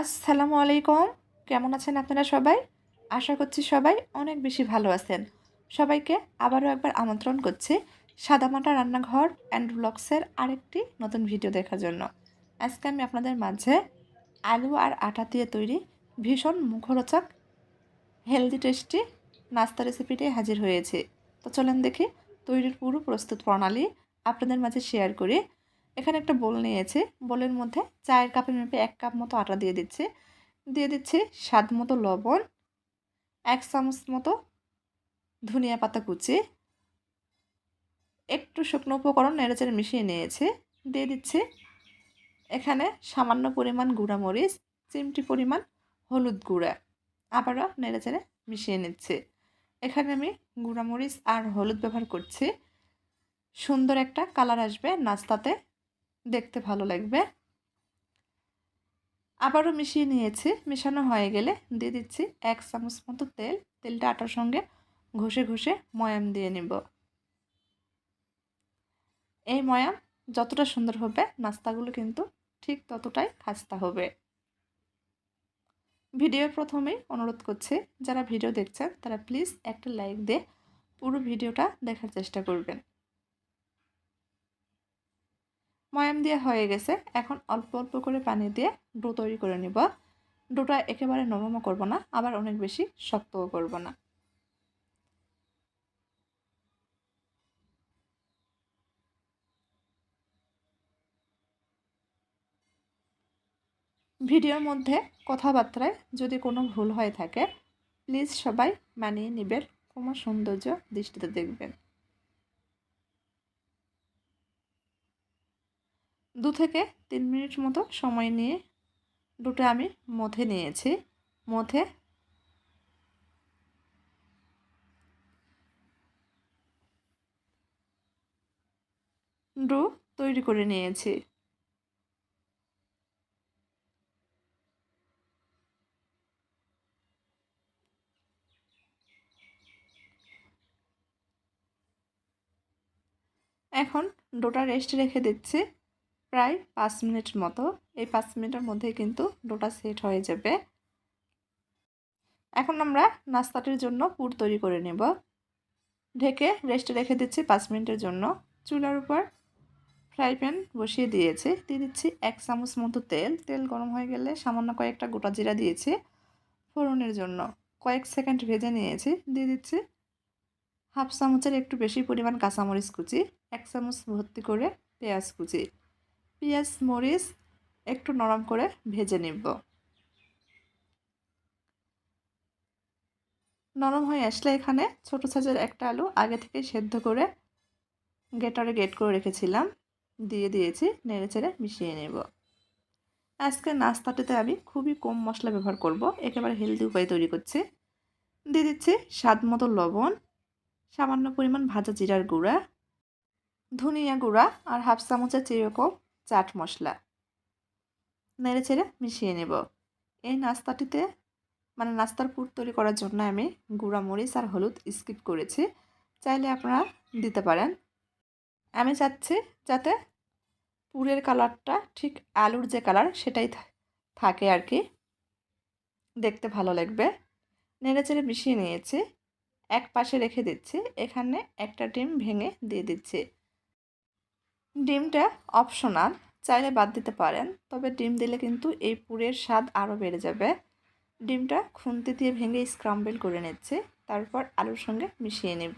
আসসালামু আলাইকুম। কেমন আছেন আপনারা সবাই? আশা করছি সবাই অনেক বেশি ভালো আছেন। সবাইকে আবারও একবার আমন্ত্রণ করছি সাদামাটা রান্নাঘর অ্যান্ড ব্লগসের আরেকটি নতুন ভিডিও দেখার জন্য। আজকে আমি আপনাদের মাঝে আলু আর আটা দিয়ে তৈরি ভীষণ মুখরোচক হেলদি টেস্টি নাস্তা রেসিপিটি হাজির হয়েছে। তো চলেন দেখি তৈরির পুরো প্রস্তুত প্রণালী আপনাদের মাঝে শেয়ার করি। এখানে একটা বোল নিয়েছি। বোলের মধ্যে চায়ের কাপের মেপে 1 কাপ মতো আটা দিয়ে দিচ্ছি স্বাদ মতো লবণ, 1 চামচ মতো ধনিয়া পাতা কুচি, একটু শুকনো উপকরণ নেড়েচেড়ে মিশিয়ে নিয়েছি। দিয়ে দিচ্ছি এখানে সামান্য পরিমাণ গুঁড়ামরিচ, চিমটি পরিমাণ হলুদ গুঁড়া। আবারও নেড়েচেড়ে মিশিয়ে নিচ্ছি। এখানে আমি গুঁড়ামরিচ আর হলুদ ব্যবহার করছি। সুন্দর একটা কালার আসবে নাস্তাতে, দেখতে ভালো লাগবে। আবারও মিশিয়ে নিয়েছি। মেশানো হয়ে গেলে দিয়ে দিচ্ছি 1 চামচ মতো তেল। তেলটা আটার সঙ্গে ঘষে ঘষে ময়াম দিয়ে নিব। এই ময়াম যতটা সুন্দর হবে নাস্তাগুলো কিন্তু ঠিক ততটাই খাস্তা হবে। ভিডিওর প্রথমেই অনুরোধ করছি, যারা ভিডিও দেখছেন তারা প্লিজ একটা লাইক দিয়ে পুরো ভিডিওটা দেখার চেষ্টা করবেন। ময়াম দিয়ে হয়ে গেছে। এখন অল্প অল্প করে পানি দিয়ে ডো তৈরি করে নিব। ডোটা একেবারে নরমও করব না, আবার অনেক বেশি শক্তও করব না। ভিডিওর মধ্যে কথাবার্তায় যদি কোনো ভুল হয়ে থাকে প্লিজ সবাই মানিয়ে নেবেন, কোনো সৌন্দর্য দৃষ্টিতে দেখবেন। 2 থেকে 3 মিনিট মতো সময় নিয়ে ডোটা আমি মথে নিয়েছি। মথে ডো তৈরি করে নিয়েছি। এখন ডোটা রেস্টে রেখে দিচ্ছি প্রায় 5 মিনিট মতো। এই 5 মিনিটের মধ্যেই কিন্তু ডোটা সেট হয়ে যাবে। এখন আমরা নাস্তাটির জন্য পুর তৈরি করে নেব। ঢেকে রেস্টে রেখে দিচ্ছি 5 মিনিটের জন্য। চুলার উপর ফ্রাই প্যান বসিয়ে দিয়েছি। দিয়ে দিচ্ছি 1 চামচ মতো তেল। তেল গরম হয়ে গেলে সামান্য কয়েকটা গোটা জিরা দিয়েছি ফোড়নের জন্য। কয়েক সেকেন্ড ভেজে নিয়েছি। দিয়ে দিচ্ছি হাফ চামচের একটু বেশি পরিমাণ কাঁচামরিচ কুচি, 1 চামচ ভর্তি করে পেঁয়াজ কুচি। পেঁয়াজ মরিচ একটু নরম করে ভেজে নেব। নরম হয়ে আসলে এখানে ছোট সাইজের একটা আলু আগে থেকে সেদ্ধ করে গ্রেট করে রেখেছিলাম, দিয়ে দিয়েছি। নেড়েচেড়ে মিশিয়ে নেব। আজকে নাস্তাটিতে আমি খুবই কম মশলা ব্যবহার করব, একেবারে হেলদি উপায়ে তৈরি করছি। দিয়ে দিচ্ছি স্বাদ মতো লবণ, সামান্য পরিমাণ ভাজা জিরার গুঁড়া, ধনিয়া গুঁড়া আর হাফ চামচের চেয়েও চাট মশলা। নেড়েচেড়ে মিশিয়ে নেব। এই নাস্তাটিতে নাস্তার পুর তৈরি করার জন্য আমি গুঁড়া মরিচ আর হলুদ স্কিপ করেছি, চাইলে আপনারা দিতে পারেন। আমি চাচ্ছি যাতে পুরের কালারটা ঠিক আলুর যে কালার সেটাই থাকে আর কি, দেখতে ভালো লাগবে। নেড়েচেড়ে মিশিয়ে নিয়েছি। এক পাশে রেখে দিচ্ছি। এখানে একটা ডিম ভেঙে দিয়ে দিচ্ছি। ডিমটা অপশনাল, চাইলে বাদ দিতে পারেন, তবে ডিম দিলে কিন্তু এই পুরের স্বাদ আরও বেড়ে যাবে। ডিমটা খুন্তি দিয়ে ভেঙে স্ক্রাম্বল করে নিচ্ছি, তারপর আলুর সঙ্গে মিশিয়ে নেব।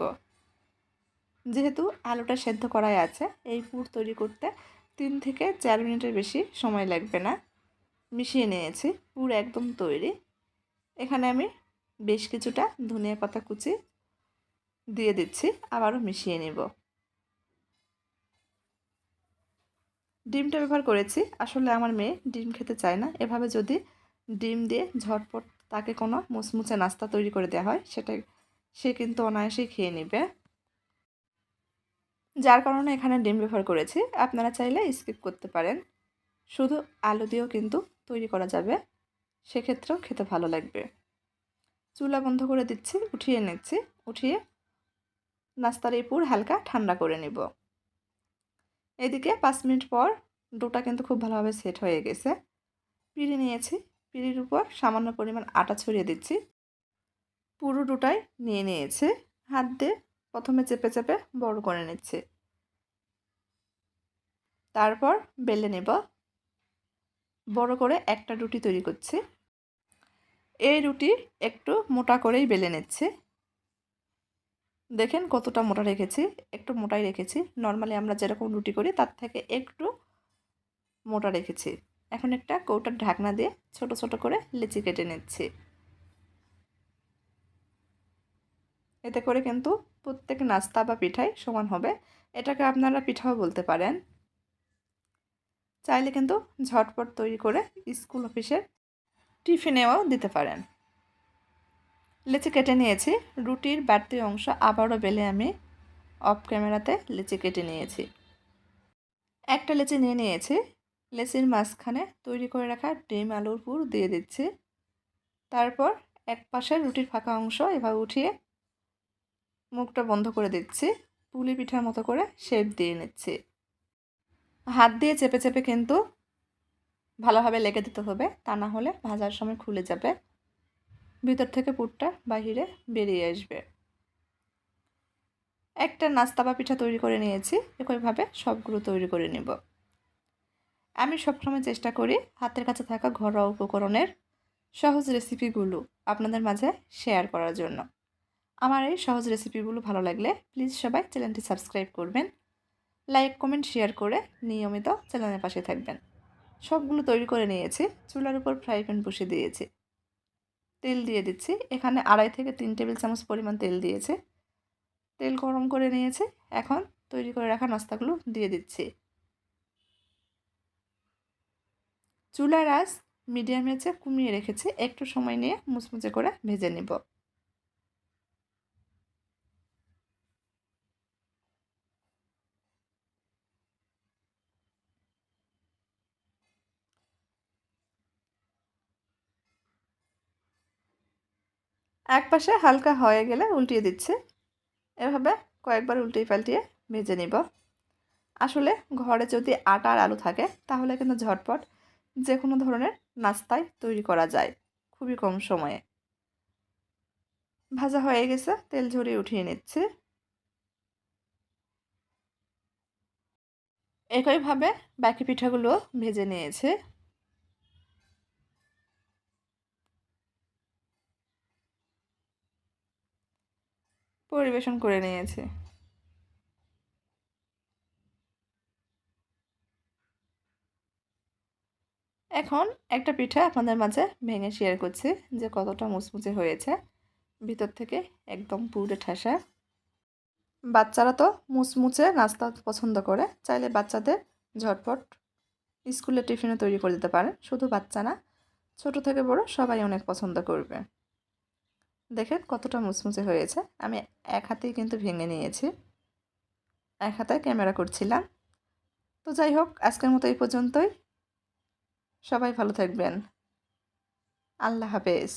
যেহেতু আলুটা সেদ্ধ করাই আছে, এই পুর তৈরি করতে 3 থেকে 4 মিনিটের বেশি সময় লাগবে না। মিশিয়ে নিয়েছি, পুর একদম তৈরি। এখানে আমি বেশ কিছুটা ধনিয়া পাতা কুচি দিয়ে দিচ্ছি, আবারও মিশিয়ে নেব। ডিমটা ব্যবহার করেছি, আসলে আমার মেয়ে ডিম খেতে চায় না। এভাবে যদি ডিম দিয়ে ঝটপট তাকে কোনো মুচমুচে নাস্তা তৈরি করে দেওয়া হয়, সে কিন্তু অনায়াসেই খেয়ে নেবে। যার কারণে এখানে ডিম ব্যবহার করেছি। আপনারা চাইলে স্কিপ করতে পারেন, শুধু আলু দিয়েও কিন্তু তৈরি করা যাবে, সেক্ষেত্রেও খেতে ভালো লাগবে। চুলা বন্ধ করে দিচ্ছি, উঠিয়ে নিচ্ছি। উঠিয়ে নাস্তার এই পুর হালকা ঠান্ডা করে নেব। এদিকে 5 মিনিট পর ডোটা কিন্তু খুব ভালোভাবে সেট হয়ে গেছে। পিড়ি নিয়েছি, পিঁড়ির উপর সামান্য পরিমাণ আটা ছড়িয়ে দিচ্ছি। পুরো ডোটাই নিয়ে নিয়েছি। হাত দিয়ে প্রথমে চেপে চেপে বড় করে নিচ্ছি, তারপর বেলে নেব। বড় করে একটা রুটি তৈরি করছি। এই রুটি একটু মোটা করেই বেলে নিচ্ছি। দেখেন কতটা মোটা রেখেছি, একটু মোটাই রেখেছি। নর্মালি আমরা যেরকম রুটি করি তার থেকে একটু মোটা রেখেছি। এখন একটা কৌটার ঢাকনা দিয়ে ছোট ছোট করে লিচি কেটে নিচ্ছি। এতে করে কিন্তু প্রত্যেক নাস্তা বা পিঠাই সমান হবে। এটাকে আপনারা পিঠাও বলতে পারেন। চাইলে কিন্তু ঝটপট তৈরি করে স্কুল অফিসের টিফিনেও দিতে পারেন। লিচি কেটে নিয়েছি। রুটির বাড়তি অংশ আবারও বেলে আমি অফ ক্যামেরাতে লিচি কেটে নিয়েছি। একটা লিচি নিয়ে নিয়েছি। লিচির মাঝখানে তৈরি করে রাখা ডিম আলুর পুর দিয়ে দিচ্ছি। তারপর এক পাশের রুটির ফাঁকা অংশ এভাবে উঠিয়ে মুখটা বন্ধ করে দিচ্ছি। পুলি পিঠার মতো করে শেপ দিয়ে নিচ্ছি। হাত দিয়ে চেপে চেপে কিন্তু ভালোভাবে লেগে দিতে হবে, তা না হলে ভাজার সময় খুলে যাবে, ভিতর থেকে পুরটা বাহিরে বেরিয়ে আসবে। একটা নাস্তা বা পিঠা তৈরি করে নিয়েছি। একইভাবে সবগুলো তৈরি করে নেব। আমি সবসময় চেষ্টা করি হাতের কাছে থাকা ঘরোয়া উপকরণের সহজ রেসিপিগুলো আপনাদের মাঝে শেয়ার করার জন্য। আমার এই সহজ রেসিপিগুলো ভালো লাগলে প্লিজ সবাই চ্যানেলটি সাবস্ক্রাইব করবেন, লাইক কমেন্ট শেয়ার করে নিয়মিত চ্যানেলের পাশে থাকবেন। সবগুলো তৈরি করে নিয়েছি। চুলার উপর ফ্রাই প্যান বসিয়ে দিয়েছি। তেল দিয়ে দিচ্ছি। এখানে 2.5 থেকে 3 টেবিল চামচ পরিমাণ তেল দিয়েছি। তেল গরম করে নিয়েছি। এখন তৈরি করে রাখা নাস্তাগুলো দিয়ে দিচ্ছি। চুলার আঁচ মিডিয়াম আঁচে কমিয়ে রেখেছি। একটু সময় নিয়ে মুচমুচে করে ভেজে নেব। এক পাশে হালকা হয়ে গেলে উল্টিয়ে দিচ্ছি। এভাবে কয়েকবার উল্টিয়ে পাল্টিয়ে ভেজে নিব। আসলে ঘরে যদি আটা আর আলু থাকে তাহলে কিন্তু ঝটপট যে কোনো ধরনের নাস্তাই তৈরি করা যায় খুবই কম সময়ে। ভাজা হয়ে গেছে, তেল ঝরিয়ে উঠিয়ে নিচ্ছি। একইভাবে বাকি পিঠাগুলো ভেজে নিয়েছি। পরিবেশন করে নিয়েছি। এখন একটা পিঠা আপনাদের মাঝে ভেঙে শেয়ার করছি যে কতটা মুচমুচে হয়েছে, ভিতর থেকে একদম পুরো ঠাসা। বাচ্চারা তো মুচমুচে নাস্তা পছন্দ করে। চাইলে বাচ্চাদের ঝটপট স্কুলে টিফিনে তৈরি করে দিতে পারেন। শুধু বাচ্চা না, ছোট থেকে বড় সবাই অনেক পছন্দ করবে। দেখেন কতটা মুচমুচে হয়েছে। আমি এক হাতেই কিন্তু ভেঙে নিয়েছি, এক হাতে ক্যামেরা করছিলাম। তো যাই হোক, আজকের মতো এই পর্যন্তই। সবাই ভালো থাকবেন। আল্লাহ হাফেজ।